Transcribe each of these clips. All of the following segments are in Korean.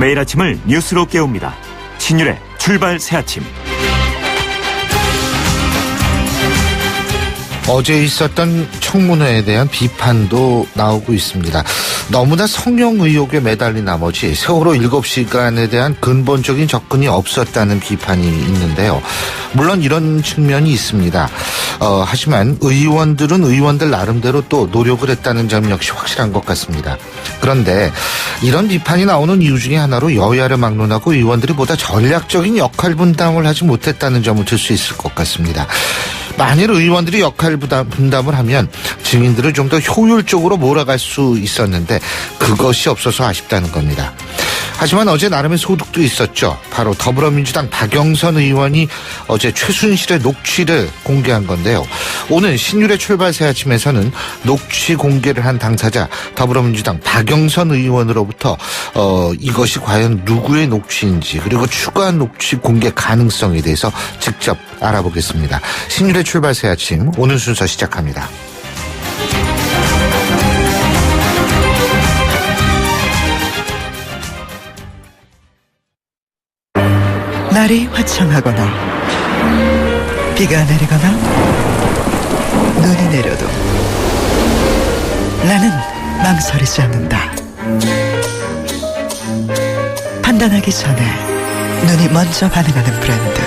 매일 아침을 뉴스로 깨웁니다. 신율의 출발 새아침. 어제 있었던 청문회에 대한 비판도 나오고 있습니다. 너무나 성형 의혹에 매달린 나머지 세월호 7시간에 대한 근본적인 접근이 없었다는 비판이 있는데요. 물론 이런 측면이 있습니다. 하지만 의원들은 의원들 나름대로 또 노력을 했다는 점 역시 확실한 것 같습니다. 그런데 이런 비판이 나오는 이유 중에 하나로 여야를 막론하고 의원들이 보다 전략적인 역할 분담을 하지 못했다는 점을 들 수 있을 것 같습니다. 만일 의원들이 역할 분담을 하면 증인들을 좀 더 효율적으로 몰아갈 수 있었는데 그것이 없어서 아쉽다는 겁니다. 하지만 어제 나름의 소득도 있었죠. 바로 더불어민주당 박영선 의원이 어제 최순실의 녹취를 공개한 건데요. 오늘 신율의 출발 새아침에서는 녹취 공개를 한 당사자 더불어민주당 박영선 의원으로부터 이것이 과연 누구의 녹취인지 그리고 추가한 녹취 공개 가능성에 대해서 직접 알아보겠습니다. 신율의 출발 새아침 오늘 순서 시작합니다. 날이 화창하거나 비가 내리거나 눈이 내려도 나는 망설이지 않는다. 판단하기 전에 눈이 먼저 반응하는 브랜드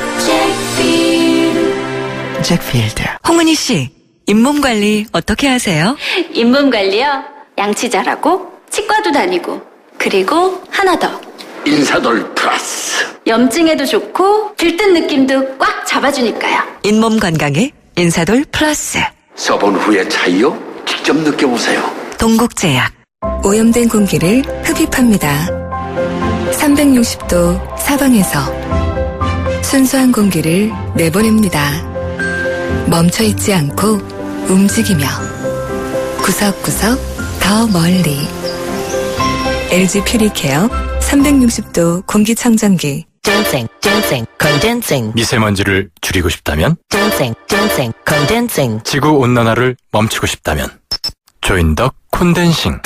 잭필드. 홍은희 씨, 잇몸 관리 어떻게 하세요? 잇몸 관리요? 양치 잘하고 치과도 다니고 그리고 하나 더 인사돌 플러스. 염증에도 좋고 들뜬 느낌도 꽉 잡아주니까요. 잇몸 건강에 인사돌 플러스. 써본 후의 차이요? 직접 느껴보세요. 동국제약. 오염된 공기를 흡입합니다. 360도 사방에서 순수한 공기를 내보냅니다. 멈춰있지 않고 움직이며 구석구석 더 멀리. LG 퓨리케어 360도 공기청정기. 컨덴싱. 미세먼지를 줄이고 싶다면 컨덴싱. 지구 온난화를 멈추고 싶다면 조인덕 콘덴싱.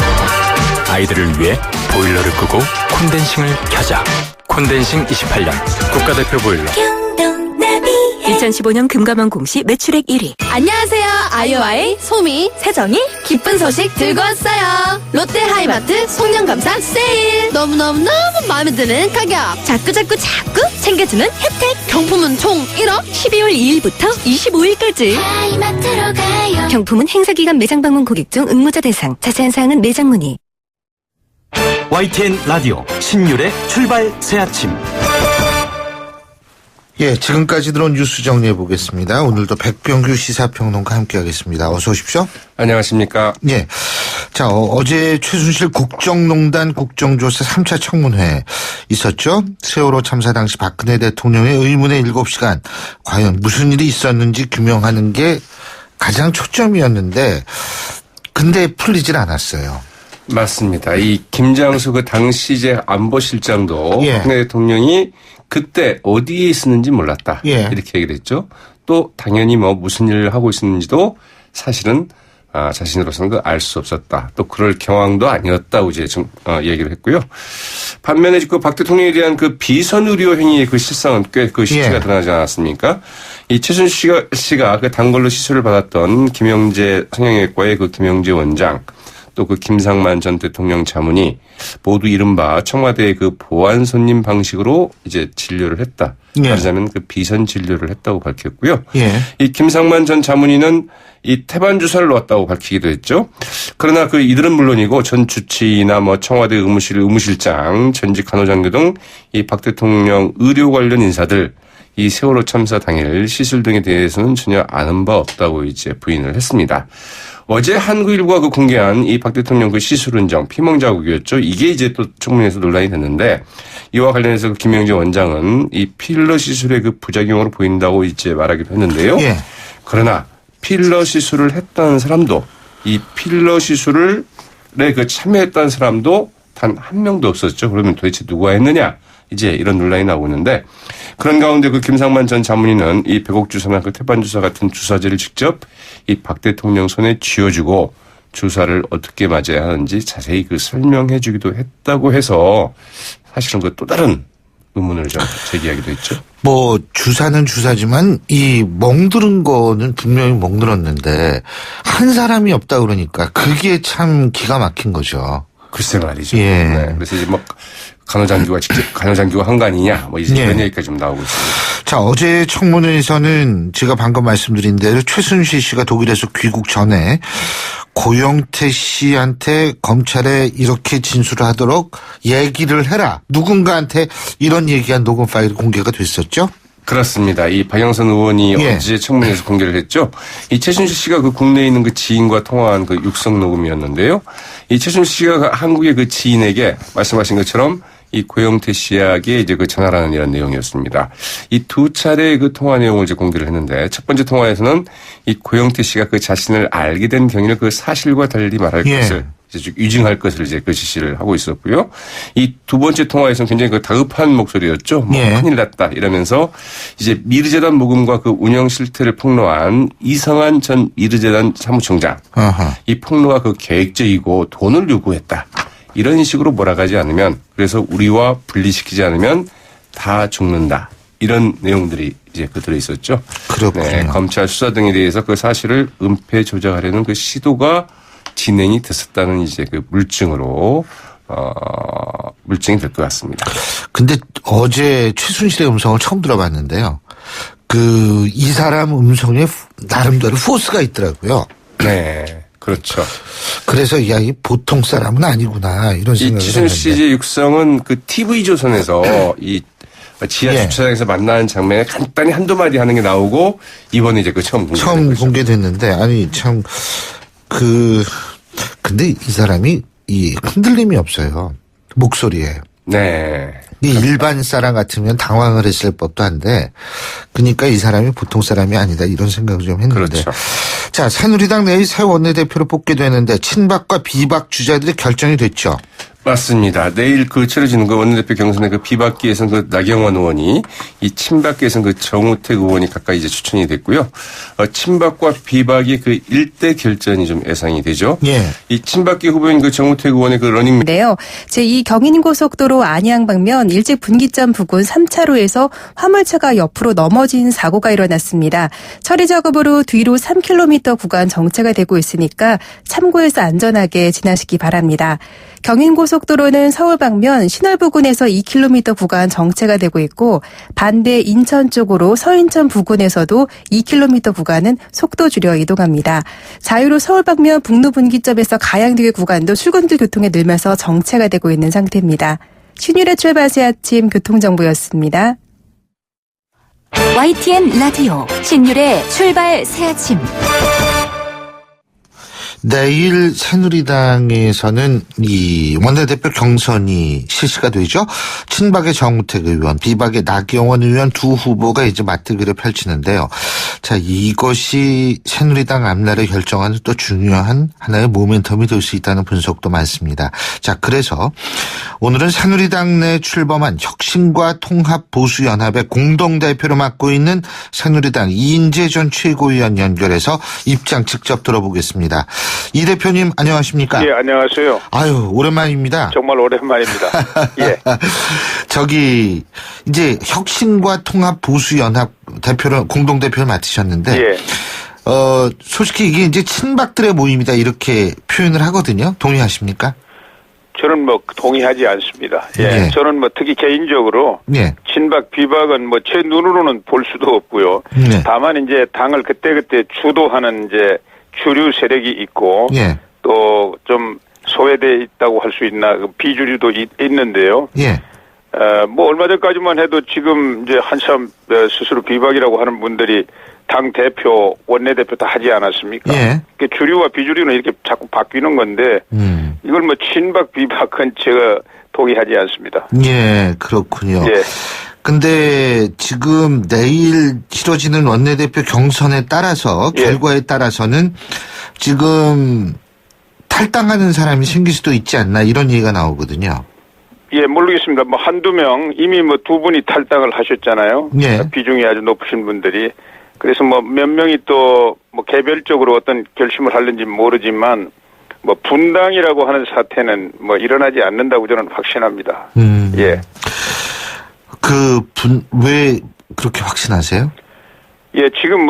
아이들을 위해 보일러를 끄고 콘덴싱을 켜자. 콘덴싱 28년 국가대표 보일러. 2015년 금감원 공시 매출액 1위. 안녕하세요. 아이오아이, 소미, 세정이 기쁜 소식 들고 왔어요. 롯데 하이마트 송년감사 세일. 너무너무 마음에 드는 가격. 자꾸 챙겨주는 혜택. 경품은 총 1억. 12월 2일부터 25일까지. 하이마트로 가요. 경품은 행사기간 매장 방문 고객 중 응모자 대상. 자세한 사항은 매장 문의. YTN 라디오 신율의 출발 새아침. 예, 지금까지 들어온 뉴스 정리해 보겠습니다. 오늘도 백병규 시사평론가 함께하겠습니다. 어서 오십시오. 안녕하십니까. 예. 자, 어제 최순실 국정농단 국정조사 3차 청문회 있었죠. 세월호 참사 당시 박근혜 대통령의 의문의 7시간 과연 무슨 일이 있었는지 규명하는 게 가장 초점이었는데 근데 풀리질 않았어요. 맞습니다. 이 김장수 그 당시 이제 안보실장도 예. 박근혜 대통령이 그때 어디에 있었는지 몰랐다. 예. 이렇게 얘기를 했죠. 또 당연히 뭐 무슨 일을 하고 있었는지도 사실은 자신으로서는 알 수 없었다. 또 그럴 경황도 아니었다고 이제 좀 얘기를 했고요. 반면에 그 박 대통령에 대한 그 비선 의료 행위의 그 실상은 꽤 그 실체가 드러나지 않았습니까? 이 최순실 씨가 그 단골로 시술을 받았던 김영재 성형외과의 그 김영재 원장 또 그 김상만 전 대통령 자문이 모두 이른바 청와대의 그 보안 손님 방식으로 이제 진료를 했다. 예. 말하자면 그 비선 진료를 했다고 밝혔고요. 예. 이 김상만 전 자문위는 이 태반 주사를 놓았다고 밝히기도 했죠. 그러나 그 이들은 물론이고 전 주치의나 뭐 청와대 의무실장, 전직 간호장교 등 이 박 대통령 의료 관련 인사들 이 세월호 참사 당일 시술 등에 대해서는 전혀 아는 바 없다고 이제 부인을 했습니다. 어제 한국일보가 그 공개한 이 박 대통령 그 시술 흔적 피멍 자국이었죠. 이게 이제 또 청문회에서 논란이 됐는데 이와 관련해서 그 김영재 원장은 이 필러 시술의 그 부작용으로 보인다고 이제 말하기도 했는데요. 예. 그러나 필러 시술을 했다는 사람도 이 필러 시술에 그 참여했다는 사람도 단 한 명도 없었죠. 그러면 도대체 누가 했느냐? 이제 이런 논란이 나오고 있는데 그런 가운데 그 김상만 전 자문위는 이 백옥 주사나 그 태반 주사 같은 주사제를 직접 이 박 대통령 손에 쥐어주고 주사를 어떻게 맞아야 하는지 자세히 그 설명해 주기도 했다고 해서 사실은 그 또 다른 의문을 좀 제기하기도 했죠. 뭐 주사는 주사지만 이 멍들은 거는 분명히 멍들었는데 한 사람이 없다 그러니까 그게 참 기가 막힌 거죠. 글쎄 말이죠. 예. 네. 그래서 이제 뭐 간호장교가 직접 간호장교가 한 거 아니냐 뭐 이제 예. 이런 얘기까지 좀 나오고 있습니다. 자, 어제 청문회에서는 제가 방금 말씀드린 대로 최순실 씨가 독일에서 귀국 전에 고영태 씨한테 검찰에 이렇게 진술을 하도록 얘기를 해라. 누군가한테 이런 얘기한 녹음 파일이 공개가 됐었죠? 그렇습니다. 이 박영선 의원이 예. 어제 청문회에서 공개를 했죠. 이 최순실 씨가 그 국내에 있는 그 지인과 통화한 그 육성 녹음이었는데요. 이 최순실 씨가 한국의 그 지인에게 말씀하신 것처럼 이 고영태 씨에게 이제 그 전화라는 이런 내용이었습니다. 이 두 차례의 그 통화 내용을 이제 공개를 했는데 첫 번째 통화에서는 이 고영태 씨가 그 자신을 알게 된 경위를 그 사실과 달리 말할 예. 것을 이제 유증할 것을 이제 그 지시를 하고 있었고요. 이 두 번째 통화에서는 굉장히 그 다급한 목소리였죠. 뭐 예. 큰일 났다 이러면서 이제 미르재단 모금과 그 운영 실태를 폭로한 이성한 전 미르재단 사무총장 아하. 이 폭로가 그 계획적이고 돈을 요구했다. 이런 식으로 몰아가지 않으면 그래서 우리와 분리시키지 않으면 다 죽는다. 이런 내용들이 이제 그 들어 있었죠. 그렇군요. 검찰 수사 등에 대해서 그 사실을 은폐 조작하려는 그 시도가 진행이 됐었다는 이제 그 물증으로 물증이 될 것 같습니다. 근데 어제 최순실의 음성을 처음 들어봤는데요. 이 사람 음성에 나름대로 포스가 있더라고요. 네. 그렇죠. 그래서 야, 이 보통 사람은 아니구나 이런 이 생각을 최순실 했는데. 씨의 육성은 그 TV조선에서 이 지하 예. 주차장에서 만나는 장면에 간단히 한두 마디 하는 게 나오고 이번에 이제 그 처음 공개됐는데 아니 참 근데 이 사람이 이 흔들림이 없어요. 목소리에. 네. 이 일반 사람 같으면 당황을 했을 법도 한데 그러니까 이 사람이 보통 사람이 아니다 이런 생각을 좀 했는데. 그렇죠. 자, 새누리당 내의 새 원내대표로 뽑게 되는데 친박과 비박 주자들이 결정이 됐죠. 맞습니다. 내일 그 치러지는 그 원내대표 경선의 그 비박계에서는 그 나경원 의원이 이 친박계에서는 그 정우택 의원이 각각 이제 추천이 됐고요. 친박과 비박의 그 일대 결전이 좀 예상이 되죠. 예. 이 친박계 후보인 그 정우택 의원의 그 러닝 인데요. 제2 경인고속도로 안양 방면 일제 분기점 부근 3차로에서 화물차가 옆으로 넘어진 사고가 일어났습니다. 처리 작업으로 뒤로 3km 구간 정체가 되고 있으니까 참고해서 안전하게 지나시기 바랍니다. 경인고속도로는 서울 방면 신월 부근에서 2km 구간 정체가 되고 있고 반대 인천 쪽으로 서인천 부근에서도 2km 구간은 속도 줄여 이동합니다. 자유로 서울 방면 북로 분기점에서 가양대교 구간도 출근길 교통에 늘면서 정체가 되고 있는 상태입니다. 신율의 출발 새 아침 교통정보였습니다. YTN 라디오 신율의 출발 새 아침. 내일 새누리당에서는 이 원내대표 경선이 실시가 되죠. 친박의 정우택 의원, 비박의 나경원 의원 두 후보가 이제 맞대결을 펼치는데요. 자, 이것이 새누리당 앞날을 결정하는 또 중요한 하나의 모멘텀이 될 수 있다는 분석도 많습니다. 자, 그래서 오늘은 새누리당 내 출범한 혁신과 통합보수연합의 공동대표로 맡고 있는 새누리당 이인재 전 최고위원 연결해서 입장 직접 들어보겠습니다. 이 대표님 안녕하십니까? 예, 안녕하세요. 아유, 오랜만입니다. 정말 오랜만입니다. 예. 이제 혁신과 통합보수연합 대표를 공동대표를 맡으셨는데 예. 솔직히 이게 이제 친박들의 모임이다 이렇게 표현을 하거든요. 동의하십니까? 저는 뭐 동의하지 않습니다. 예. 예. 저는 뭐 특히 개인적으로 예. 친박 비박은 뭐 제 눈으로는 볼 수도 없고요. 네. 다만 이제 당을 그때그때 주도하는 이제 주류 세력이 있고 예. 또 좀 소외돼 있다고 할 수 있나 그 비주류도 있는데요. 예. 뭐 얼마 전까지만 해도 지금 이제 한참 스스로 비박이라고 하는 분들이 당 대표, 원내대표 다 하지 않았습니까? 예. 주류와 비주류는 이렇게 자꾸 바뀌는 건데 이걸 뭐 친박 비박은 제가 동의하지 않습니다. 예, 그렇군요. 예. 근데 지금 내일 치러지는 원내대표 경선에 따라서 예. 결과에 따라서는 지금 탈당하는 사람이 생길 수도 있지 않나 이런 얘기가 나오거든요. 예, 모르겠습니다. 뭐 한두 명 이미 뭐 두 분이 탈당을 하셨잖아요. 예. 비중이 아주 높으신 분들이. 그래서 뭐 몇 명이 또 뭐 개별적으로 어떤 결심을 하는지 모르지만 뭐 분당이라고 하는 사태는 뭐 일어나지 않는다고 저는 확신합니다. 예. 왜 그렇게 확신하세요? 예, 지금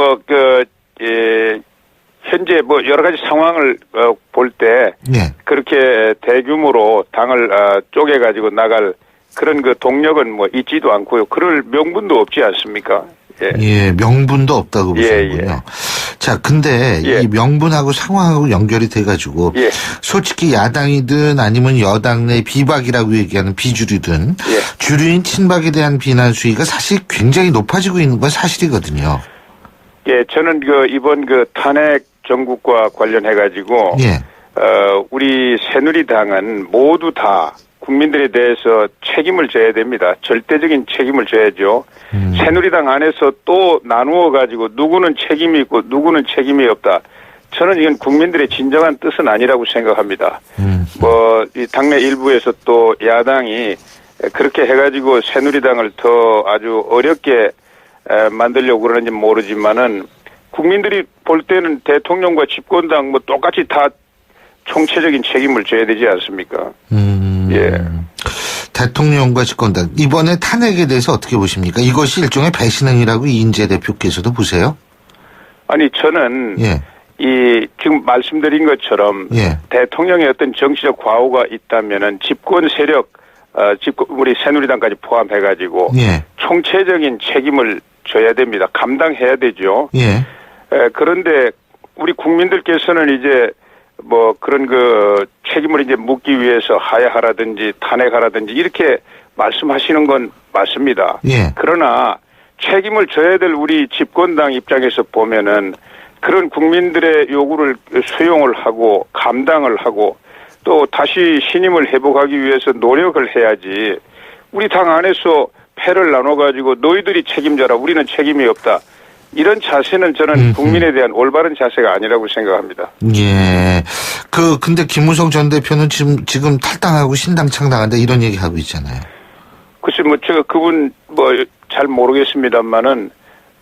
현재 뭐 여러 가지 상황을 볼 때 예. 그렇게 대규모로 당을 쪼개가지고 나갈 그런 그 동력은 뭐 있지도 않고요. 그럴 명분도 없지 않습니까? 예, 명분도 없다고 보시는군요. 예. 자, 근데 예. 이 명분하고 상황하고 연결이 돼가지고 예. 솔직히 야당이든 아니면 여당 내 비박이라고 얘기하는 비주류든 예. 주류인 친박에 대한 비난 수위가 사실 굉장히 높아지고 있는 건 사실이거든요. 예, 저는 이번 탄핵 정국과 관련해가지고 예. 우리 새누리당은 모두 다 국민들에 대해서 책임을 져야 됩니다. 절대적인 책임을 져야죠. 새누리당 안에서 또 나누어 가지고 누구는 책임이 있고 누구는 책임이 없다. 저는 이건 국민들의 진정한 뜻은 아니라고 생각합니다. 이 당내 일부에서 또 야당이 그렇게 해가지고 새누리당을 더 아주 어렵게 만들려고 그러는지 모르지만은 국민들이 볼 때는 대통령과 집권당 뭐 똑같이 다 총체적인 책임을 져야 되지 않습니까? 예. 대통령과 집권당 이번에 탄핵에 대해서 어떻게 보십니까? 이것이 일종의 배신행위라고 이인재 대표께서도 보세요? 아니 저는 예. 지금 말씀드린 것처럼 예. 대통령의 어떤 정치적 과오가 있다면은 집권 세력 우리 새누리당까지 포함해가지고 예. 총체적인 책임을 져야 됩니다. 감당해야 되죠. 예. 그런데 우리 국민들께서는 이제 뭐 그런 책임을 이제 묻기 위해서 하야하라든지 탄핵하라든지 이렇게 말씀하시는 건 맞습니다. 예. 그러나 책임을 져야 될 우리 집권당 입장에서 보면은 그런 국민들의 요구를 수용을 하고 감당을 하고 또 다시 신임을 회복하기 위해서 노력을 해야지 우리 당 안에서 패를 나눠가지고 너희들이 책임져라 우리는 책임이 없다. 이런 자세는 저는 국민에 대한 올바른 자세가 아니라고 생각합니다. 예. 근데 김무성 전 대표는 지금 탈당하고 신당 창당한다 이런 얘기 하고 있잖아요. 글쎄, 제가 그분 잘 모르겠습니다만은,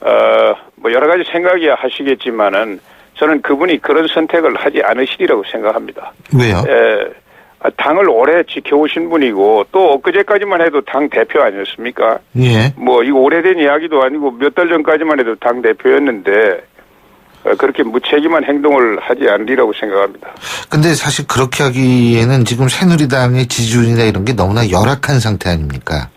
여러 가지 생각이 하시겠지만은 저는 그분이 그런 선택을 하지 않으시리라고 생각합니다. 왜요? 당을 오래 지켜오신 분이고 또 엊그제까지만 해도 당 대표 아니었습니까? 예. 이거 오래된 이야기도 아니고 몇 달 전까지만 해도 당 대표였는데 그렇게 무책임한 행동을 하지 않으리라고 생각합니다. 근데 사실 그렇게 하기에는 지금 새누리당의 지지율이나 이런 게 너무나 열악한 상태 아닙니까?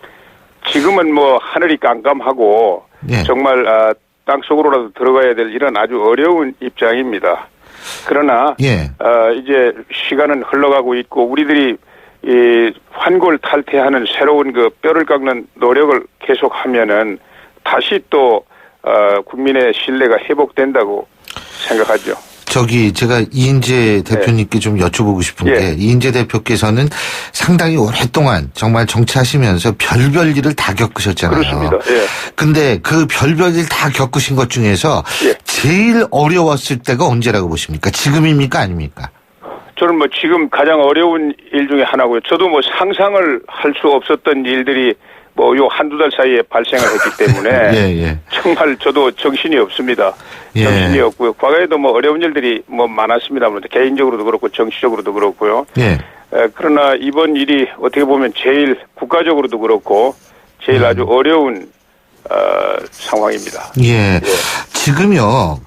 지금은 하늘이 깜깜하고 예. 정말 땅속으로라도 들어가야 될 이런 아주 어려운 입장입니다. 그러나 예. 이제 시간은 흘러가고 있고 우리들이 이 환골 탈퇴하는 새로운 뼈를 깎는 노력을 계속하면은 다시 또 국민의 신뢰가 회복된다고 생각하죠. 제가 이인재 대표님께 좀 여쭤보고 싶은 게 이인재 대표께서는 상당히 오랫동안 정말 정치하시면서 별별 일을 다 겪으셨잖아요. 그렇습니다. 예. 근데 그 별별 일 다 겪으신 것 중에서 제일 어려웠을 때가 언제라고 보십니까? 지금입니까? 아닙니까? 저는 지금 가장 어려운 일 중에 하나고요. 저도 상상을 할 수 없었던 일들이 요 한두 달 사이에 발생을 했기 때문에 예. 정말 저도 정신이 없습니다. 정신이 없고요. 과거에도 어려운 일들이 많았습니다만 개인적으로도 그렇고 정치적으로도 그렇고요. 예. 그러나 이번 일이 어떻게 보면 제일 국가적으로도 그렇고 제일 아주 어려운 상황입니다. 예. 지금요,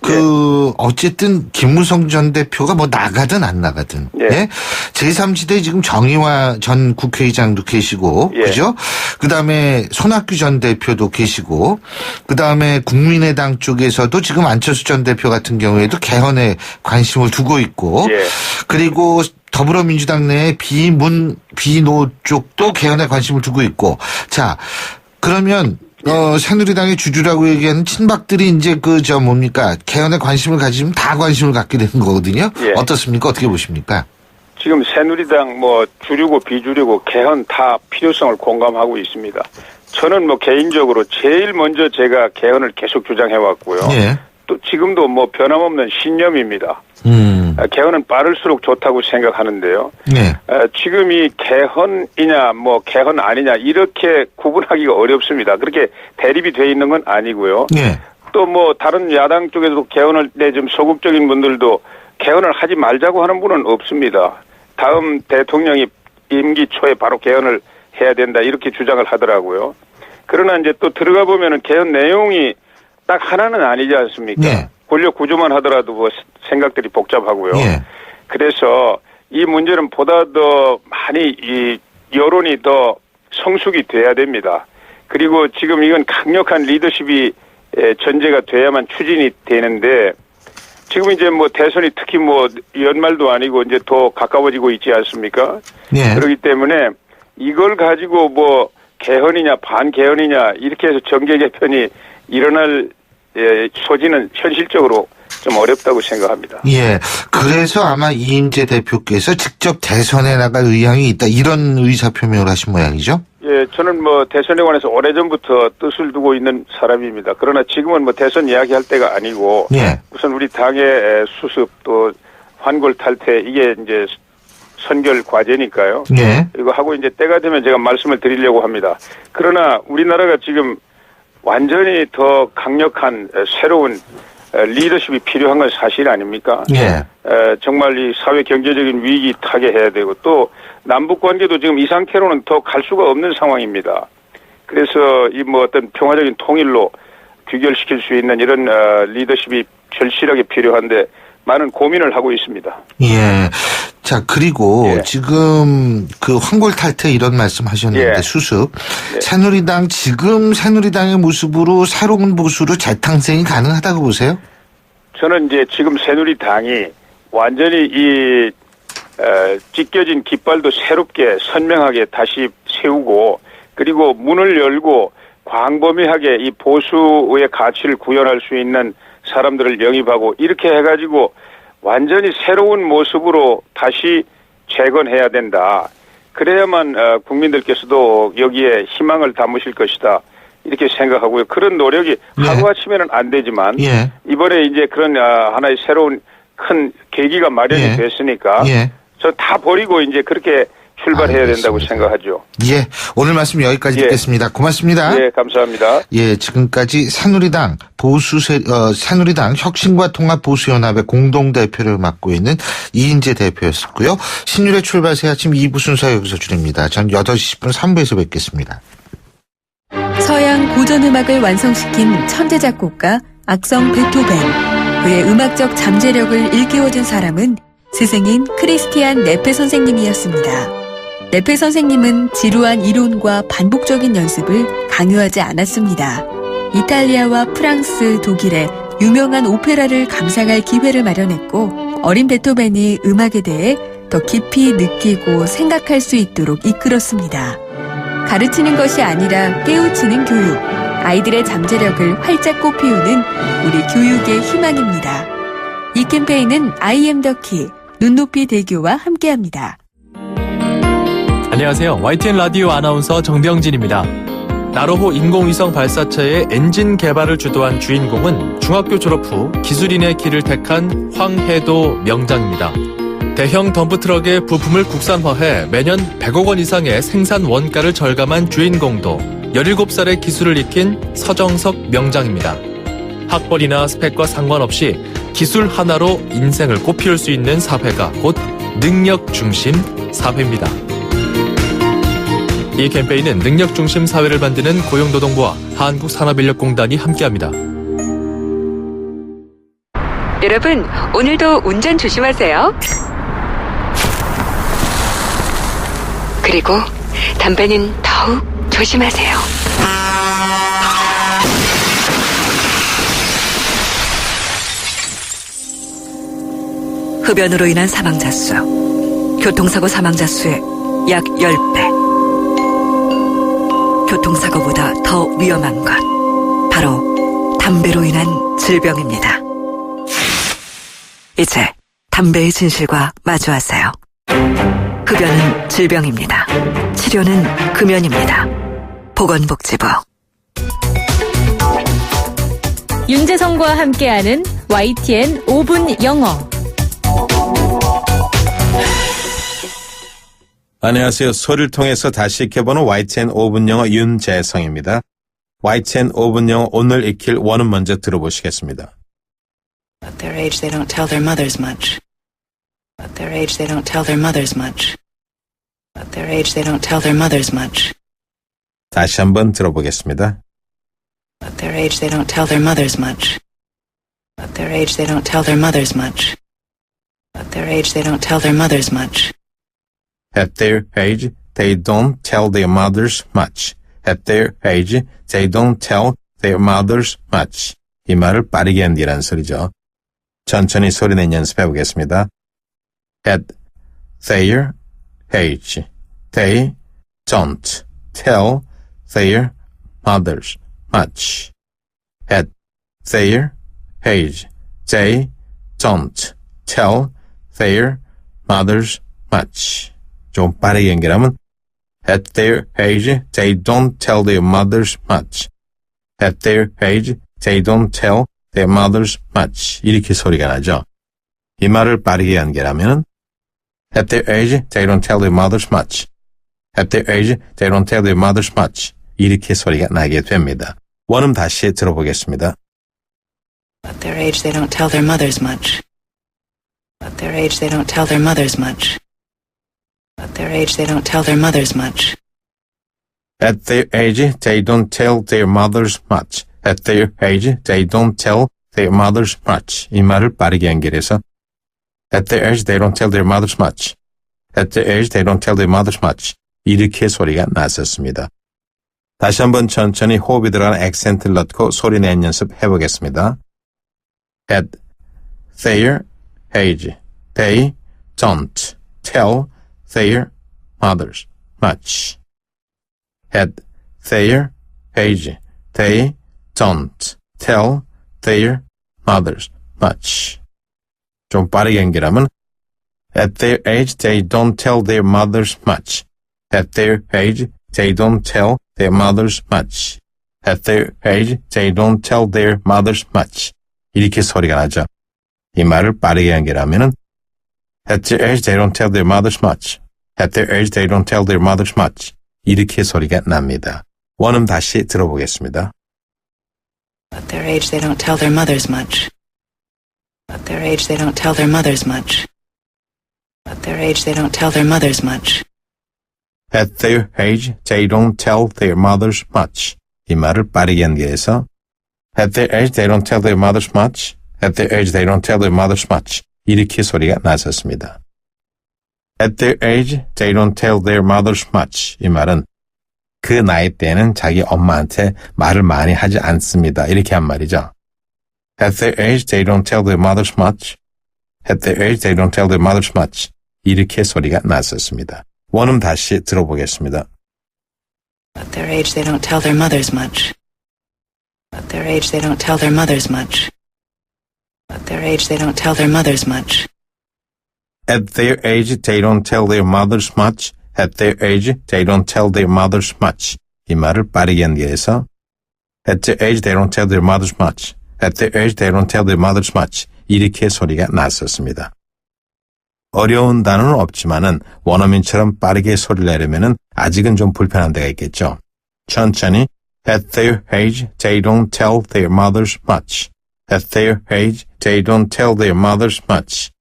어쨌든, 김무성 전 대표가 나가든 안 나가든, 예. 제3지대 지금 정의화 전 국회의장도 계시고, 그죠? 그 다음에 손학규 전 대표도 계시고, 그 다음에 국민의당 쪽에서도 지금 안철수 전 대표 같은 경우에도 개헌에 관심을 두고 있고, 그리고 더불어민주당 내 비노 쪽도 개헌에 관심을 두고 있고, 자, 그러면, 새누리당의 주주라고 얘기하는 친박들이 이제 개헌에 관심을 가지면 다 관심을 갖게 되는 거거든요. 어떻습니까? 어떻게 보십니까? 지금 새누리당 주류고 비주류고 개헌 다 필요성을 공감하고 있습니다. 저는 개인적으로 제일 먼저 제가 개헌을 계속 주장해 왔고요. 또 지금도 변함없는 신념입니다. 개헌은 빠를수록 좋다고 생각하는데요. 지금 이 개헌이냐 개헌 아니냐 이렇게 구분하기가 어렵습니다. 그렇게 대립이 돼 있는 건 아니고요. 또 다른 야당 쪽에도 개헌을 좀 소극적인 분들도 개헌을 하지 말자고 하는 분은 없습니다. 다음 대통령이 임기 초에 바로 개헌을 해야 된다 이렇게 주장을 하더라고요. 그러나 이제 또 들어가 보면은 개헌 내용이 딱 하나는 아니지 않습니까? 네. 권력 구조만 하더라도 뭐 생각들이 복잡하고요. 예. 그래서 이 문제는 보다 더 많이 이 여론이 더 성숙이 돼야 됩니다. 그리고 지금 이건 강력한 리더십이 전제가 돼야만 추진이 되는데 지금 이제 뭐 대선이 특히 뭐 연말도 아니고 이제 더 가까워지고 있지 않습니까? 예. 그렇기 때문에 이걸 가지고 뭐 개헌이냐 반개헌이냐 이렇게 해서 정계 개편이 일어날 소지는 현실적으로 좀 어렵다고 생각합니다. 예. 그래서 아마 이인재 대표께서 직접 대선에 나갈 의향이 있다 이런 의사 표명을 하신 모양이죠? 예, 저는 뭐 대선에 관해서 오래전부터 뜻을 두고 있는 사람입니다. 그러나 지금은 뭐 대선 이야기할 때가 아니고 예. 우선 우리 당의 수습 또 환골 탈퇴 이게 이제 선결 과제니까요. 예. 이거 하고 이제 때가 되면 제가 말씀을 드리려고 합니다. 그러나 우리나라가 지금 완전히 더 강력한 새로운 리더십이 필요한 건 사실 아닙니까? 예. 정말 이 사회 경제적인 위기 타개해야 되고 또 남북 관계도 지금 이 상태로는 더 갈 수가 없는 상황입니다. 그래서 이 뭐 어떤 평화적인 통일로 귀결시킬 수 있는 이런 리더십이 절실하게 필요한데 많은 고민을 하고 있습니다. 예. 자, 그리고 예. 지금 그 환골 탈퇴 이런 말씀 하셨는데 예. 수습. 예. 지금 새누리당의 모습으로 새로운 보수로 재탄생이 가능하다고 보세요? 저는 이제 지금 새누리당이 완전히 이 찢겨진 깃발도 새롭게 선명하게 다시 세우고 그리고 문을 열고 광범위하게 이 보수의 가치를 구현할 수 있는 사람들을 영입하고 이렇게 해가지고 완전히 새로운 모습으로 다시 재건해야 된다. 그래야만 국민들께서도 여기에 희망을 담으실 것이다. 이렇게 생각하고요. 그런 노력이 네. 하루아침에는 안 되지만 예. 이번에 이제 그런 하나의 새로운 큰 계기가 마련이 예. 됐으니까 예. 저 다 버리고 이제 그렇게 출발해야 된다고 알겠습니다. 생각하죠. 예. 오늘 말씀 여기까지 예. 듣겠습니다. 고맙습니다. 예, 감사합니다. 예, 지금까지 새누리당 새누리당 혁신과 통합 보수연합의 공동대표를 맡고 있는 이인재 대표였었고요. 신율의 출발 새 아침 2부 순서 여기서 줄입니다. 전 8시 10분 3부에서 뵙겠습니다. 서양 고전음악을 완성시킨 천재 작곡가 악성 베토벤. 그의 음악적 잠재력을 일깨워준 사람은 스승인 크리스티안 네페 선생님이었습니다. 네페 선생님은 지루한 이론과 반복적인 연습을 강요하지 않았습니다. 이탈리아와 프랑스, 독일의 유명한 오페라를 감상할 기회를 마련했고 어린 베토벤이 음악에 대해 더 깊이 느끼고 생각할 수 있도록 이끌었습니다. 가르치는 것이 아니라 깨우치는 교육, 아이들의 잠재력을 활짝 꽃피우는 우리 교육의 희망입니다. 이 캠페인은 I am the key, 눈높이 대교와 함께합니다. 안녕하세요. YTN 라디오 아나운서 정병진입니다. 나로호 인공위성 발사체의 엔진 개발을 주도한 주인공은 중학교 졸업 후 기술인의 길을 택한 황해도 명장입니다. 대형 덤프트럭의 부품을 국산화해 매년 100억 원 이상의 생산 원가를 절감한 주인공도 17살의 기술을 익힌 서정석 명장입니다. 학벌이나 스펙과 상관없이 기술 하나로 인생을 꽃피울 수 있는 사회가 곧 능력 중심 사회입니다. 이 캠페인은 능력 중심 사회를 만드는 고용노동부와 한국산업인력공단이 함께합니다. 여러분, 오늘도 운전 조심하세요. 그리고 담배는 더욱 조심하세요. 흡연으로 인한 사망자 수, 교통사고 사망자 수의 약 10배. 교통사고보다 더 위험한 것, 바로 담배로 인한 질병입니다. 이제 담배의 진실과 마주하세요. 흡연은 질병입니다. 치료는 금연입니다. 보건복지부. 윤재성과 함께하는 YTN 5분 영어. 안녕하세요. 소리를 통해서 다시 익혀보는 YTN 5분 영어 윤재성입니다. YTN 5분 영어 오늘 익힐 원은 먼저 들어보시겠습니다. At their age, they don't tell their mothers much. their age, they don't tell their mothers much. At their age, they don't tell their mothers much. 다시 한번 들어보겠습니다. At their age, they don't tell their mothers much. At their age, they don't tell their mothers much. At their age, they don't tell their mothers much. At their age, they don't tell their mothers much. At their age, they don't tell their mothers much. 이 말을 빠르게 한 뒤란 소리죠. 천천히 소리낸 연습해 보겠습니다. At their age, they don't tell their mothers much. At their age, they don't tell their mothers much. 좀 빠르게 연결하면 At their age, they don't tell their mothers much. At their age, they don't tell their mothers much. 이렇게 소리가 나죠. 이 말을 빠르게 연결하면 At their age, they don't tell their mothers much. At their age, they don't tell their mothers much. 이렇게 소리가 나게 됩니다. 원음 다시 들어보겠습니다. At their age, they don't tell their mothers much. At their age, they don't tell their mothers much. At their age, they don't tell their mothers much. At their age, they don't tell their mothers much. At their age, they don't tell their mothers much. 이 말을 빠르게 연결해서 At their age, they don't tell their mothers much. At their age, they don't tell their mothers much. 이렇게 소리가 났었습니다. 다시 한번 천천히 호흡이 들어가는 액센트를 넣고 소리 낸 연습 해보겠습니다. At their age, they don't tell their mothers much. At their age, they don't tell their mothers much. 좀 빠르게 연결하면 At their age, they don't tell their mothers much. At their age, they don't tell their mothers much. At their age, they don't tell their mothers much. 이렇게 소리가 나죠. 이 말을 빠르게 연결하면은 At their age, they don't tell their mothers much. At their age, they don't tell their mothers much. 이렇게 소리가 납니다. 원음 다시 들어보겠습니다. At their age, they don't tell their mothers much. At their age, they don't tell their mothers much. At their age, they don't tell their mothers much. At their age, they don't tell their mothers much. 이 말을 빠르게 연결해서 At their age, they don't tell their mothers much. At their age, they don't tell their mothers much. 이렇게 소리가 났었습니다. At their age, they don't tell their mothers much. 이 말은 그 나이 때는 자기 엄마한테 말을 많이 하지 않습니다. 이렇게 한 말이죠. At their age, they don't tell their mothers much. At their age, they don't tell their mothers much. 이렇게 소리가 났었습니다. 원음 다시 들어보겠습니다. At their age, they don't tell their mothers much. At their age, they don't tell their mothers much. At their age, they don't tell their mothers much. At their age, they don't tell their mothers much. At their age, they don't tell their mothers much. 이 말을 빠르게 연결해서 At their age, they don't tell their mothers much. At their age, they don't tell their mothers much. 이렇게 소리가 났었습니다. 어려운 단어는 없지만은 원어민처럼 빠르게 소리를 내려면은 아직은 좀 불편한 데가 있겠죠. 천천히 At their age, they don't tell their mothers much. At their age, they don't tell their mothers much.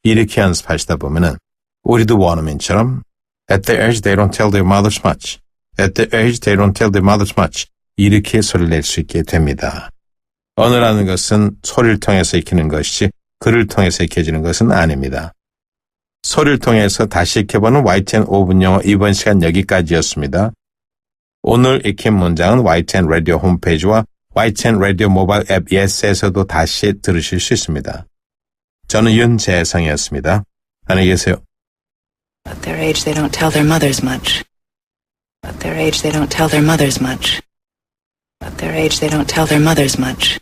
이렇게 연습하시다 보면은 우리도 원어민처럼 At their age, they don't tell their mothers much. At their age, they don't tell their mothers much. 이렇게 소리를 낼 수 있게 됩니다. 언어라는 것은 소리를 통해서 익히는 것이지 글을 통해서 익혀지는 것은 아닙니다. 소리를 통해서 다시 익혀보는 YTN 5분 영어 이번 시간 여기까지였습니다. 오늘 익힌 문장은 YTN 라디오 홈페이지와 YTN 라디오 모바일 앱 예스에서도 다시 들으실 수 있습니다. 저는 윤재성이었습니다. 안녕히 계세요. At their age, they don't tell their mothers much. At their age, they don't tell their mothers much. At their age, they don't tell their mothers much.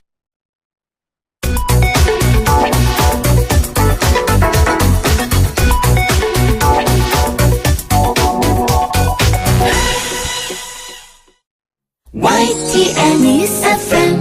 YTN News FM.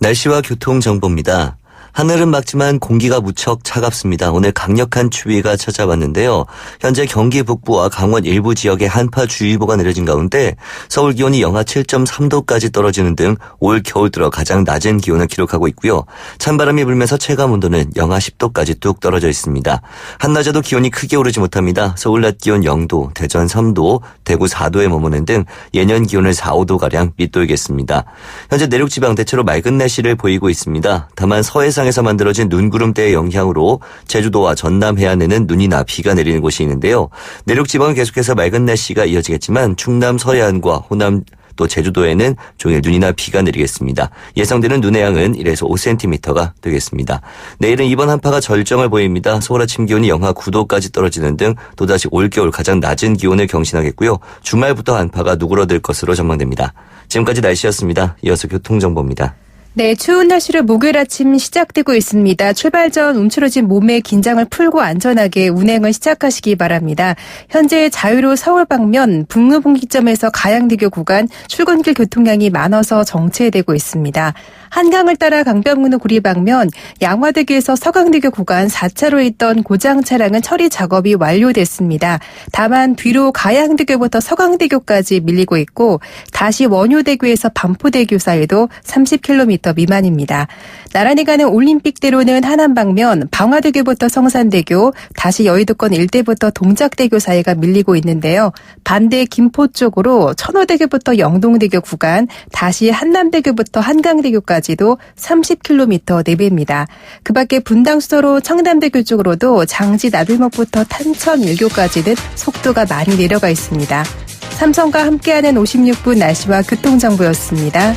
날씨와 교통 정보입니다. 하늘은 맑지만 공기가 무척 차갑습니다. 오늘 강력한 추위가 찾아왔는데요. 현재 경기 북부와 강원 일부 지역에 한파주의보가 내려진 가운데 서울 기온이 영하 7.3도까지 떨어지는 등 올 겨울 들어 가장 낮은 기온을 기록하고 있고요. 찬바람이 불면서 체감온도는 영하 10도까지 뚝 떨어져 있습니다. 한낮에도 기온이 크게 오르지 못합니다. 서울 낮 기온 0도, 대전 3도, 대구 4도에 머무는 등 예년 기온을 4, 5도가량 밑돌겠습니다. 현재 내륙지방 대체로 맑은 날씨를 보이고 있습니다. 다만 서해상에서 만들어진 눈구름대의 영향으로 제주도와 전남 해안에는 눈이나 비가 내리는 곳이 있는데요. 내륙지방은 계속해서 맑은 날씨가 이어지겠지만 충남 서해안과 호남 또 제주도에는 종일 눈이나 비가 내리겠습니다. 예상되는 눈의 양은 1에서 5cm가 되겠습니다. 내일은 이번 한파가 절정을 보입니다. 서울 아침 기온이 영하 9도까지 떨어지는 등 또다시 올겨울 가장 낮은 기온을 경신하겠고요. 주말부터 한파가 누그러들 것으로 전망됩니다. 지금까지 날씨였습니다. 이어서 교통정보입니다. 네, 추운 날씨로 목요일 아침 시작되고 있습니다. 출발 전 움츠러진 몸의 긴장을 풀고 안전하게 운행을 시작하시기 바랍니다. 현재 자유로 서울 방면 북로분기점에서 가양대교 구간 출근길 교통량이 많아서 정체되고 있습니다. 한강을 따라 강변북로 구리 방면 양화대교에서 서강대교 구간 4차로에 있던 고장 차량은 처리 작업이 완료됐습니다. 다만 뒤로 가양대교부터 서강대교까지 밀리고 있고 다시 원효대교에서 반포대교 사이도 30km 미만입니다. 나란히 가는 올림픽대로는 하남 방면 방화대교부터 성산대교, 다시 여의도권 일대부터 동작대교 사이가 밀리고 있는데요. 반대 김포 쪽으로 천호대교부터 영동대교 구간, 다시 한남대교부터 한강대교까지도 30km 내배입니다. 그 밖에 분당수도로 청담대교 쪽으로도 장지 나들목부터 탄천 일교까지는 속도가 많이 내려가 있습니다. 삼성과 함께하는 56분 날씨와 교통정보였습니다.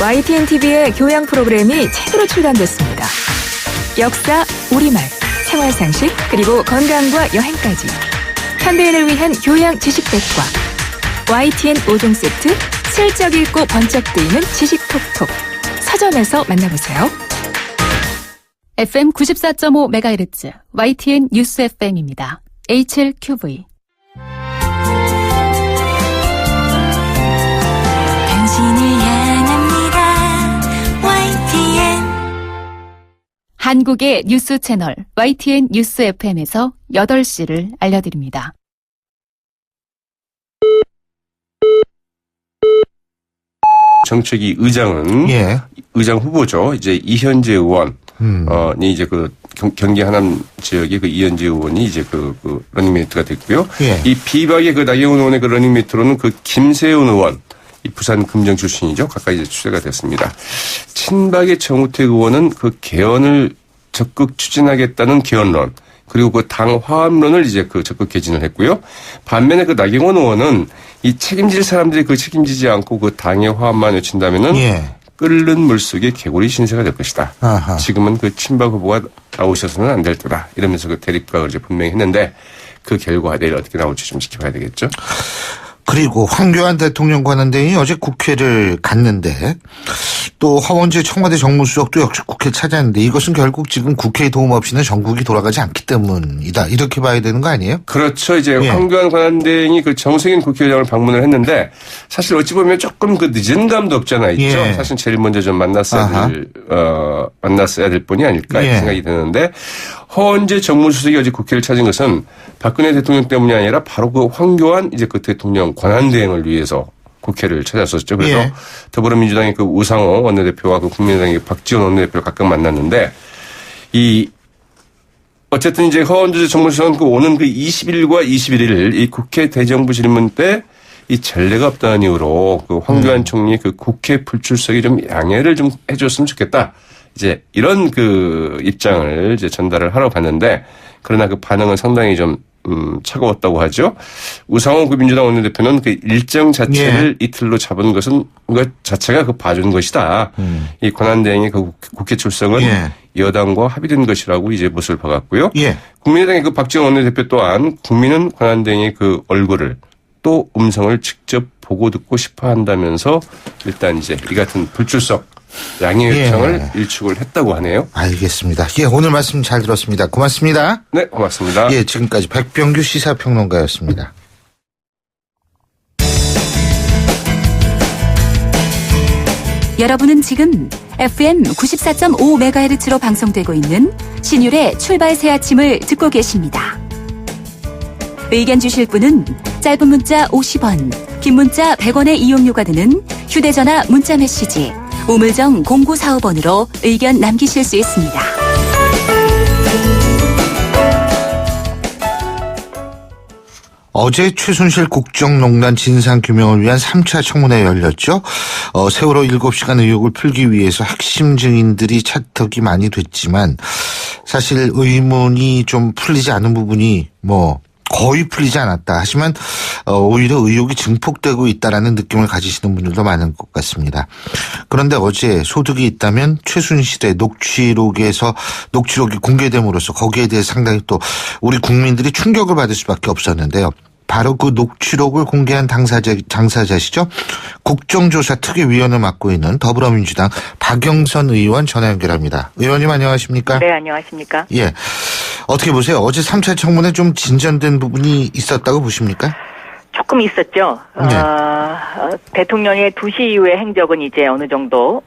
YTN TV의 교양 프로그램이 제대로 출간됐습니다. 역사, 우리말, 생활상식, 그리고 건강과 여행까지. 현대인을 위한 교양 지식백과. YTN 5종 세트, 슬쩍 읽고 번쩍 뜨이는 지식톡톡. 서점에서 만나보세요. FM 94.5MHz YTN 뉴스 FM입니다. HLQV. 한국의 뉴스 채널 YTN 뉴스 FM에서 8시를 알려드립니다. 정책위 의장은 의장 후보죠. 이제 이현재 의원 이제 그 경기 하남 지역의 그 이현재 의원이 이제 그 러닝메이트가 됐고요. 이 비박의 그 나경원 의원의 그 러닝메이트로는 그 김세훈 의원. 이 부산 금정 출신이죠. 가까이 이제 추대가 됐습니다. 친박의 정우택 의원은 그 개헌을 적극 추진하겠다는 개헌론, 그리고 그 당 화합론을 이제 그 적극 개진을 했고요. 반면에 그 나경원 의원은 이 책임질 사람들이 그 책임지지 않고 그 당의 화합만 외친다면은 끓는 물속에 개구리 신세가 될 것이다. 아하. 지금은 그 친박 후보가 나오셔서는 안 될 거다. 이러면서 그 대립각을 이제 분명히 했는데 그 결과가 내일 어떻게 나올지 좀 지켜봐야 되겠죠. 그리고 황교안 대통령 관한대행이 어제 국회를 갔는데 또 하원재 청와대 정무수석도 역시 국회를 찾았는데 이것은 결국 지금 국회의 도움 없이는 전국이 돌아가지 않기 때문이다. 이렇게 봐야 되는 거 아니에요? 그렇죠. 이제 황교안 관한대행이 그 정세균 국회의장을 방문을 했는데 사실 어찌 보면 조금 그 늦은 감도 없잖아 있죠. 사실 제일 먼저 좀 만났어야 될 분이 아닐까 이렇게 생각이 드는데 허은재 정무수석이 어제 국회를 찾은 것은 박근혜 대통령 때문이 아니라 바로 그 황교안 이제 그 대통령 권한대행을 위해서 국회를 찾았었죠. 그래서 더불어민주당의 그 우상호 원내대표와 그 국민의당의 박지원 원내대표를 각각 만났는데 어쨌든 이제 허은재 정무수석은 그 오는 그 20일과 21일 이 국회 대정부 질문 때 이 전례가 없다는 이유로 그 황교안 총리 그 국회 불출석이 좀 양해를 좀 해줬으면 좋겠다. 이제 이런 그 입장을 이제 전달을 하러 갔는데 그러나 그 반응은 상당히 좀 차가웠다고 하죠. 우상호 그 민주당 원내대표는 그 일정 자체를 이틀로 잡은 것은 그 자체가 그 봐준 것이다. 이 권한대행의 그 국회 출석은 여당과 합의된 것이라고 이제 못을 박았고요. 국민의당의 그 박지원 원내대표 또한 국민은 권한대행의 그 얼굴을 또 음성을 직접 보고 듣고 싶어 한다면서 일단 이제 이 같은 불출석 양해 요청을 일축을 했다고 하네요. 알겠습니다. 예, 오늘 말씀 잘 들었습니다. 고맙습니다. 네, 고맙습니다. 예, 지금까지 백병규 시사평론가였습니다. 여러분은 지금 FM 94.5MHz로 방송되고 있는 신율의 출발 새 아침을 듣고 계십니다. 의견 주실 분은 짧은 문자 50원, 긴 문자 100원의 이용료가 드는 휴대전화 문자 메시지 우물정 0945번으로 의견 남기실 수 있습니다. 어제 최순실 국정농단 진상규명을 위한 3차 청문회 열렸죠. 세월호 7시간 의혹을 풀기 위해서 핵심 증인들이 채택이 많이 됐지만 사실 의문이 좀 풀리지 않은 부분이 거의 풀리지 않았다. 하지만 오히려 의혹이 증폭되고 있다라는 느낌을 가지시는 분들도 많은 것 같습니다. 그런데 어제 소득이 있다면 최순실의 녹취록이 공개됨으로써 거기에 대해 상당히 또 우리 국민들이 충격을 받을 수밖에 없었는데요. 바로 그 녹취록을 공개한 당사자시죠. 국정조사 특위위원을 맡고 있는 더불어민주당 박영선 의원 전화 연결합니다. 의원님 안녕하십니까? 네, 안녕하십니까? 예. 어떻게 보세요? 어제 3차 청문회 좀 진전된 부분이 있었다고 보십니까? 조금 있었죠. 네. 대통령의 2시 이후의 행적은 이제 어느 정도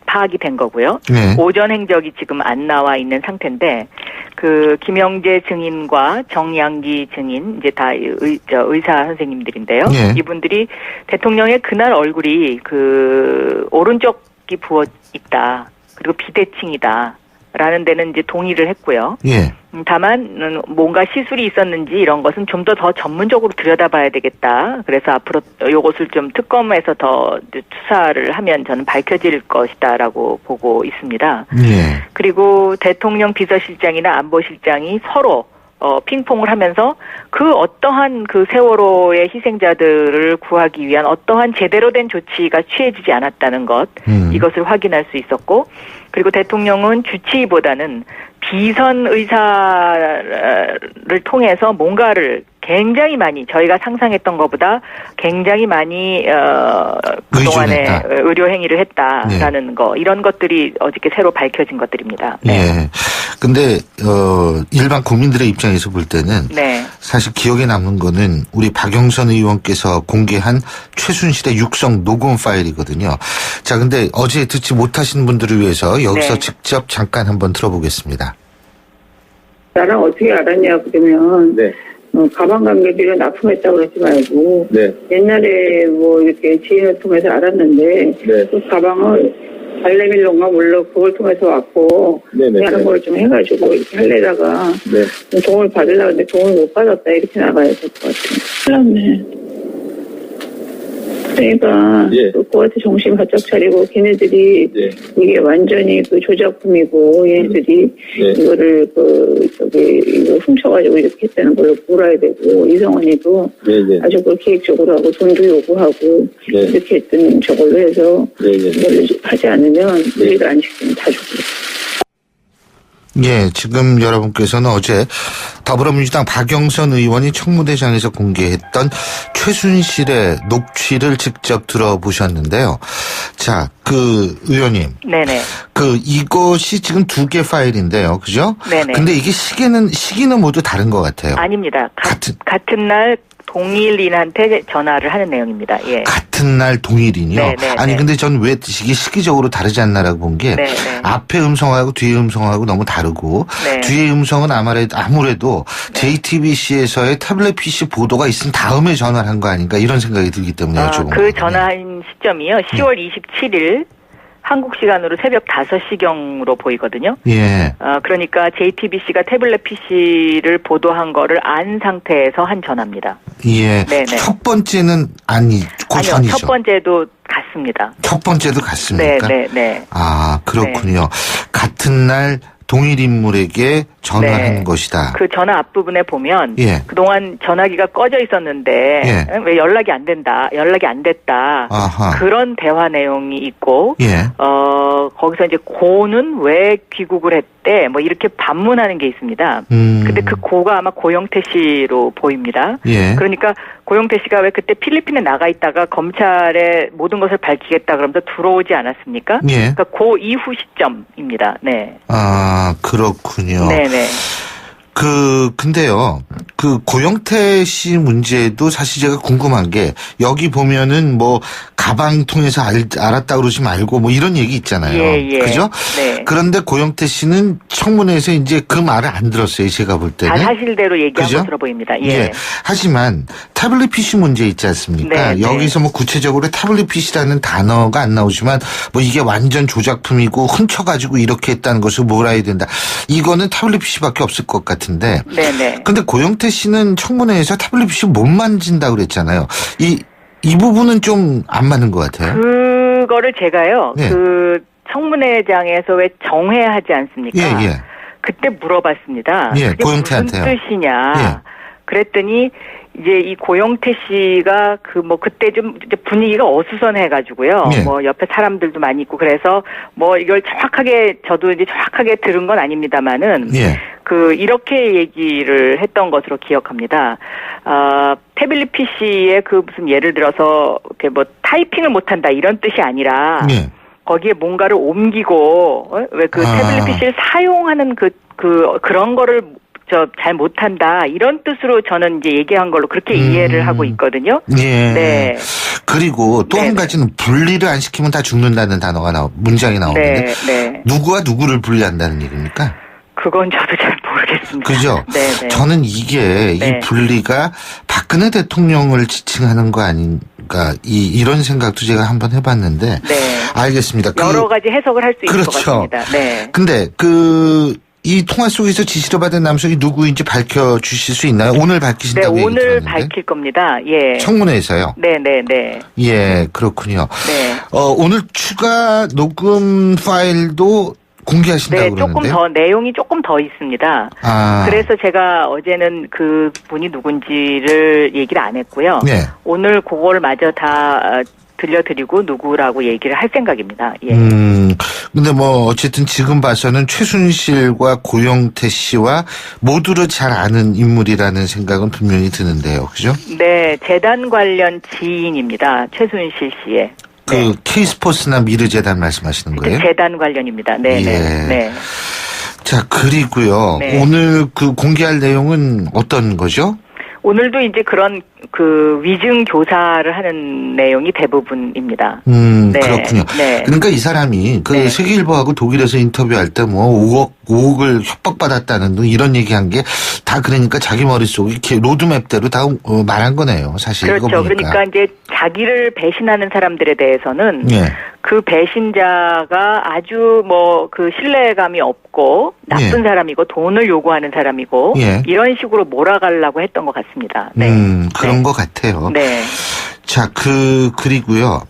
파악이 된 거고요. 네. 오전 행적이 지금 안 나와 있는 상태인데 그 김영재 증인과 정양기 증인 이제 다 의사 선생님들인데요. 네. 이분들이 대통령의 그날 얼굴이 그 오른쪽이 부어 있다. 그리고 비대칭이다. 라는 데는 이제 동의를 했고요. 예. 다만 뭔가 시술이 있었는지 이런 것은 좀 더 전문적으로 들여다봐야 되겠다. 그래서 앞으로 이것을 좀 특검에서 더 수사를 하면 저는 밝혀질 것이다라고 보고 있습니다. 예. 그리고 대통령 비서실장이나 안보실장이 서로 핑퐁을 하면서 그 어떠한 그 세월호의 희생자들을 구하기 위한 어떠한 제대로 된 조치가 취해지지 않았다는 것, 이것을 확인할 수 있었고, 그리고 대통령은 주치의보다는 비선 의사를 통해서 뭔가를 굉장히 많이 저희가 상상했던 것보다 굉장히 많이 그동안에 의료 행위를 했다라는 거, 이런 것들이 어저께 새로 밝혀진 것들입니다. 네. 예. 근데 일반 국민들의 입장에서 볼 때는 네. 사실 기억에 남는 거는 우리 박영선 의원께서 공개한 최순실의 육성 녹음 파일이거든요. 자, 근데 어제 듣지 못하신 분들을 위해서 여기서 네. 직접 잠깐 한번 들어보겠습니다. 나랑 어떻게 알았냐 그러면 가방 관계비를 납품했다고 그러지 말고 옛날에 뭐 이렇게 지인을 통해서 알았는데 그 가방을 발레밀론가 몰라 그걸 통해서 왔고 하는 걸 좀 해가지고 이렇게 할래다가 돈을 받으려고 했는데 돈을 못 받았다 이렇게 나가야 될 것 같아요. 큰일 났네. 그러니까 그거한테 정신 바짝 차리고 걔네들이 이게 완전히 그 조작품이고 얘네들이 이거를 이거 훔쳐가지고 이렇게 했다는 걸 몰아야 되고 이성원이도 아주 그걸 계획적으로 하고 돈도 요구하고 이렇게 했던 저걸로 해서 이걸 하지 않으면 우리가 안 시키면 다 죽고. 예, 지금 여러분께서는 어제 더불어민주당 박영선 의원이 청무대장에서 공개했던 최순실의 녹취를 직접 들어보셨는데요. 자, 의원님. 네네. 이것이 지금 2개 파일인데요. 그죠? 네네. 근데 이게 시기는 모두 다른 것 같아요. 아닙니다. 같은 날 동일인한테 전화를 하는 내용입니다. 예. 같은 날 동일인이요? 네네. 아니, 근데 전 왜 이게 시기적으로 다르지 않나라고 본 게 앞에 음성하고 뒤에 음성하고 너무 다르고 뒤에 음성은 아무래도 JTBC에서의 태블릿 PC 보도가 있은 다음에 전화를 한 거 아닌가 이런 생각이 들기 때문에 여쭤본 그 전화한 시점이요. 10월 27일 한국 시간으로 새벽 5시경으로 보이거든요. 예. 그러니까 JTBC가 태블릿 PC를 보도한 거를 안 상태에서 한 전화입니다. 예. 네네. 첫 번째는 아니죠. 아니요. 첫 번째도 같습니다. 첫 번째도 같습니까? 네. 아, 그렇군요. 같은 날 동일 인물에게 전화한 네. 것이다. 그 전화 앞부분에 보면 예. 그동안 전화기가 꺼져 있었는데 예. 왜 연락이 안 됐다. 아하. 그런 대화 내용이 있고 예. 거기서 이제 고는 왜 귀국을 했대 뭐 이렇게 반문하는 게 있습니다. 근데 그 고가 아마 고영태 씨로 보입니다. 예. 그러니까 고영태 씨가 왜 그때 필리핀에 나가 있다가 검찰에 모든 것을 밝히겠다 그러면서 들어오지 않았습니까? 예. 그러니까 그 이후 시점입니다. 네. 아, 그렇군요. 네네. 근데요, 고영태 씨 문제도 사실 제가 궁금한 게, 여기 보면은 뭐, 가방 통해서 알았다 그러지 말고 뭐 이런 얘기 있잖아요. 예. 그죠? 네. 그런데 고영태 씨는 청문회에서 이제 그 말을 안 들었어요. 제가 볼 때는. 다 사실대로 얘기한 그죠? 것으로 보입니다. 예. 예. 하지만 태블릿 PC 문제 있지 않습니까? 네, 여기서 뭐 구체적으로 태블릿 PC라는 단어가 안 나오지만 뭐 이게 완전 조작품이고 훔쳐가지고 이렇게 했다는 것을 몰아야 된다. 이거는 태블릿 PC밖에 없을 것 같은데. 네네. 근데 고영태 씨는 청문회에서 태블릿 PC 못 만진다고 그랬잖아요. 이 부분은 좀 안 맞는 것 같아요. 그거를 제가요. 네. 그 청문회장에서 왜 정회하지 않습니까? 예. 그때 물어봤습니다. 예, 그게 고영태한테요. 무슨 뜻이냐. 예. 그랬더니 이제 이 고영태 씨가 그때 좀 이제 분위기가 어수선해가지고요. 예. 뭐 옆에 사람들도 많이 있고 그래서 뭐 이걸 저도 이제 정확하게 들은 건 아닙니다만은. 예. 이렇게 얘기를 했던 것으로 기억합니다. 태블릿 PC에 무슨 예를 들어서 이렇게 뭐 타이핑을 못한다 이런 뜻이 아니라. 예. 거기에 뭔가를 옮기고 왜 태블릿 PC를 사용하는 그런 거를 잘 못한다 이런 뜻으로 저는 이제 얘기한 걸로 그렇게 이해를 하고 있거든요. 예. 네. 그리고 또 한 가지는 분리를 안 시키면 다 죽는다는 단어가 문장이 나오는데 네. 누구와 누구를 분리한다는 얘기입니까? 그건 저도 잘 모르겠습니다. 그죠? 네. 저는 이게 이 분리가 박근혜 대통령을 지칭하는 거 아닌가 이런 생각도 제가 한번 해봤는데. 네. 알겠습니다. 여러 가지 해석을 할 수 있을 것 그렇죠. 같습니다. 네. 근데 이 통화 속에서 지시를 받은 남성이 누구인지 밝혀주실 수 있나요? 오늘 밝히신다고 네, 얘기 오늘 들었는데. 밝힐 겁니다. 예. 청문회에서요? 네. 예, 그렇군요. 네. 오늘 추가 녹음 파일도 공개하신다고 네, 그러는데요? 내용이 조금 더 있습니다. 그래서 제가 어제는 그 분이 누군지를 얘기를 안 했고요. 네. 오늘 그걸 마저 다 들려드리고 누구라고 얘기를 할 생각입니다. 예. 근데 뭐 어쨌든 지금 봐서는 최순실과 고영태 씨와 모두를 잘 아는 인물이라는 생각은 분명히 드는데요. 그죠? 네, 재단 관련 지인입니다. 최순실 씨의. K스포츠나 미르재단 말씀하시는 거예요? 재단 관련입니다. 네. 네. 자, 그리고요. 네. 오늘 공개할 내용은 어떤 거죠? 오늘도 이제 그런 위증 교사를 하는 내용이 대부분입니다. 네. 그렇군요. 네. 그러니까 이 사람이 세계일보하고 독일에서 인터뷰할 때 뭐 5억을 협박받았다는 등 이런 얘기한 게 다 그러니까 자기 머릿속에 이렇게 로드맵대로 다 말한 거네요. 사실. 그렇죠. 이거 보니까. 그러니까 이제 자기를 배신하는 사람들에 대해서는 그 배신자가 아주 신뢰감이 없고 나쁜 사람이고 돈을 요구하는 사람이고 이런 식으로 몰아가려고 했던 것 같습니다. 네. 그런 것 같아요. 네. 자, 그리고요.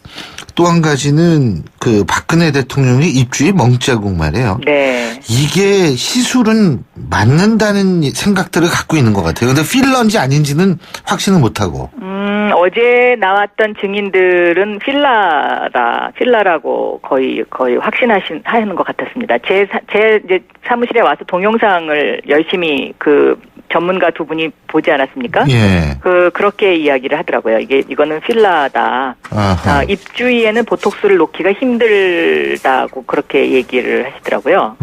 또 한 가지는 박근혜 대통령이 입주의 멍자국 말이에요. 네. 이게 시술은 맞는다는 생각들을 갖고 있는 것 같아요. 근데 필러인지 아닌지는 확신을 못하고. 어제 나왔던 증인들은 필라라고 거의 확신하는 것 같았습니다. 제 이제 사무실에 와서 동영상을 열심히 전문가 두 분이 보지 않았습니까? 예. 그렇게 이야기를 하더라고요. 이거는 필라다. 입주위에는 보톡스를 놓기가 힘들다고 그렇게 얘기를 하시더라고요.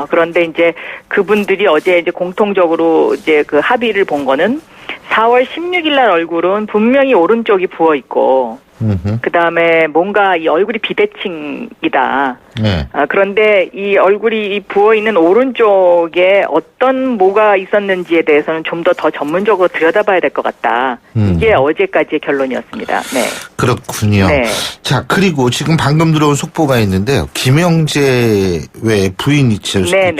그런데 이제 그분들이 어제 이제 공통적으로 이제 합의를 본 거는 4월 16일 날 얼굴은 분명히 오른쪽이 부어 있고, 그 다음에 뭔가 이 얼굴이 비대칭이다. 네. 그런데 이 얼굴이 부어 있는 오른쪽에 어떤 뭐가 있었는지에 대해서는 좀 더 전문적으로 들여다봐야 될 것 같다. 이게 어제까지의 결론이었습니다. 네. 그렇군요. 네. 자, 그리고 지금 방금 들어온 속보가 있는데요. 김영재 외 부인 있죠. 네.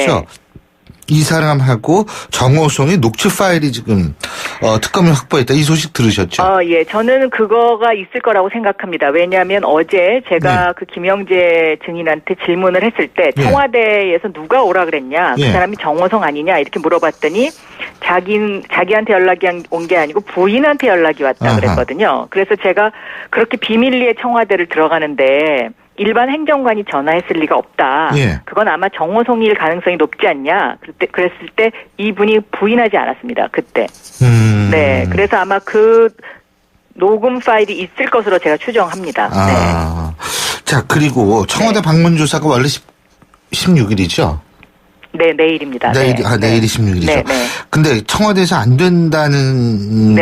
이 사람하고 정호성의 녹취 파일이 지금 특검이 확보했다. 이 소식 들으셨죠? 예. 저는 그거가 있을 거라고 생각합니다. 왜냐하면 어제 제가 그 김영재 증인한테 질문을 했을 때 청와대에서 누가 오라 그랬냐. 그 사람이 정호성 아니냐 이렇게 물어봤더니 자기한테 연락이 온 게 아니고 부인한테 연락이 왔다 그랬거든요. 그래서 제가 그렇게 비밀리에 청와대를 들어가는데 일반 행정관이 전화했을 리가 없다. 그건 아마 정호성일 가능성이 높지 않냐. 그랬을 때 이분이 부인하지 않았습니다. 그때. 네. 그래서 아마 그 녹음 파일이 있을 것으로 제가 추정합니다. 자, 그리고 청와대 방문 조사가 원래 16일이죠? 네, 내일입니다. 내일이 16일이죠. 네. 근데 청와대에서 안 된다는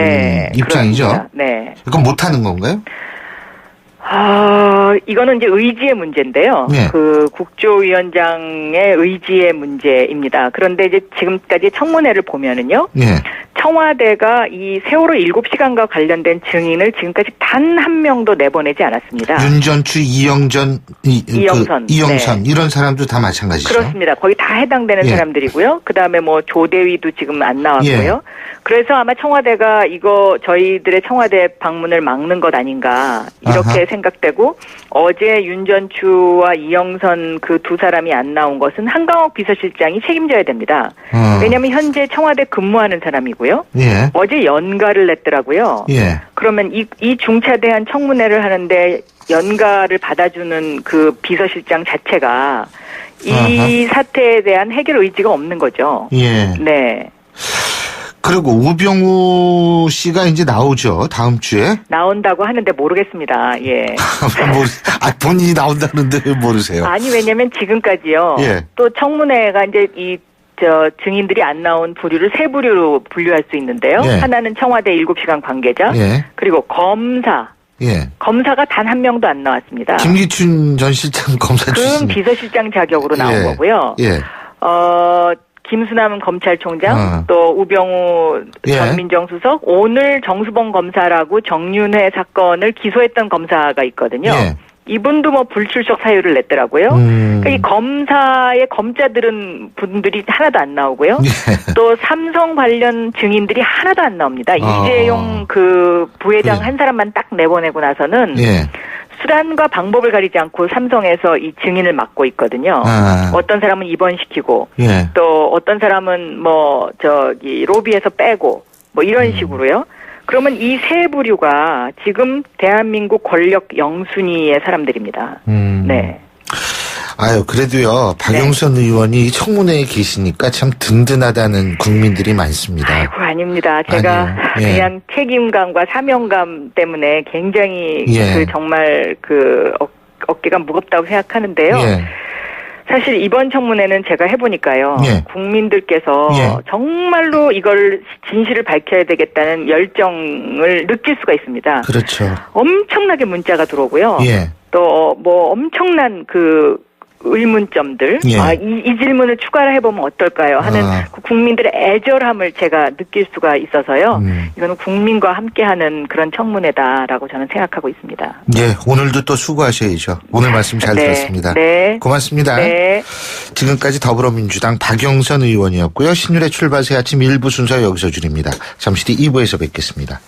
입장이죠? 그렇습니다. 네. 그건 못 하는 건가요? 이거는 이제 의지의 문제인데요. 그 국조위원장의 의지의 문제입니다. 그런데 이제 지금까지 청문회를 보면은요. 청와대가 이 세월호 7시간과 관련된 증인을 지금까지 단 한 명도 내보내지 않았습니다. 윤전추, 이영선 이런 사람도 다 마찬가지죠. 그렇습니다. 거의 다 해당되는 사람들이고요. 그다음에 뭐 조대위도 지금 안 나왔고요. 그래서 아마 청와대가 이거 저희들의 청와대 방문을 막는 것 아닌가 이렇게 생각되고 어제 윤전추와 이영선 그 두 사람이 안 나온 것은 한강욱 비서실장이 책임져야 됩니다. 왜냐하면 현재 청와대 근무하는 사람이고요. 어제 연가를 냈더라고요. 그러면 이 중차대한 청문회를 하는데 연가를 받아주는 그 비서실장 자체가 이 사태에 대한 해결 의지가 없는 거죠. 네. 그리고 우병우 씨가 이제 나오죠. 다음 주에. 나온다고 하는데 모르겠습니다. 본인이 나온다는데 왜 모르세요? 아니, 왜냐면 지금까지요. 또 청문회가 이제 증인들이 안 나온 부류를 세 부류로 분류할 수 있는데요. 하나는 청와대 7시간 관계자. 그리고 검사. 검사가 단 한 명도 안 나왔습니다. 김기춘 전 실장 검사 출신. 비서실장 자격으로 나온 거고요. 김수남 검찰총장, 또 우병우 전 민정수석, 오늘 정수봉 검사라고 정윤회 사건을 기소했던 검사가 있거든요. 이분도 뭐 불출석 사유를 냈더라고요. 그러니까 이 검사의 검자들은 분들이 하나도 안 나오고요. 또 삼성 관련 증인들이 하나도 안 나옵니다. 이재용 그 부회장 한 사람만 딱 내보내고 나서는 수단과 방법을 가리지 않고 삼성에서 이 증인을 맡고 있거든요. 어떤 사람은 입원시키고 또 어떤 사람은 로비에서 빼고 뭐 이런 식으로요. 그러면 이 세 부류가 지금 대한민국 권력 영순위의 사람들입니다. 네. 그래도요, 박영선 의원이 청문회에 계시니까 참 든든하다는 국민들이 많습니다. 아닙니다. 제가 그냥 책임감과 사명감 때문에 굉장히 정말 어깨가 무겁다고 생각하는데요. 사실 이번 청문회는 제가 해보니까요. 국민들께서 정말로 이걸 진실을 밝혀야 되겠다는 열정을 느낄 수가 있습니다. 그렇죠. 엄청나게 문자가 들어오고요. 또 뭐 엄청난 의문점들, 이 질문을 추가를 해보면 어떨까요? 하는 국민들의 애절함을 제가 느낄 수가 있어서요. 이거는 국민과 함께하는 그런 청문회다라고 저는 생각하고 있습니다. 오늘도 또 수고하셔야죠. 오늘 말씀 잘 들었습니다. 고맙습니다. 지금까지 더불어민주당 박영선 의원이었고요. 신율의 출발 새 아침 1부 순서 여기서 줄입니다. 잠시 뒤 2부에서 뵙겠습니다.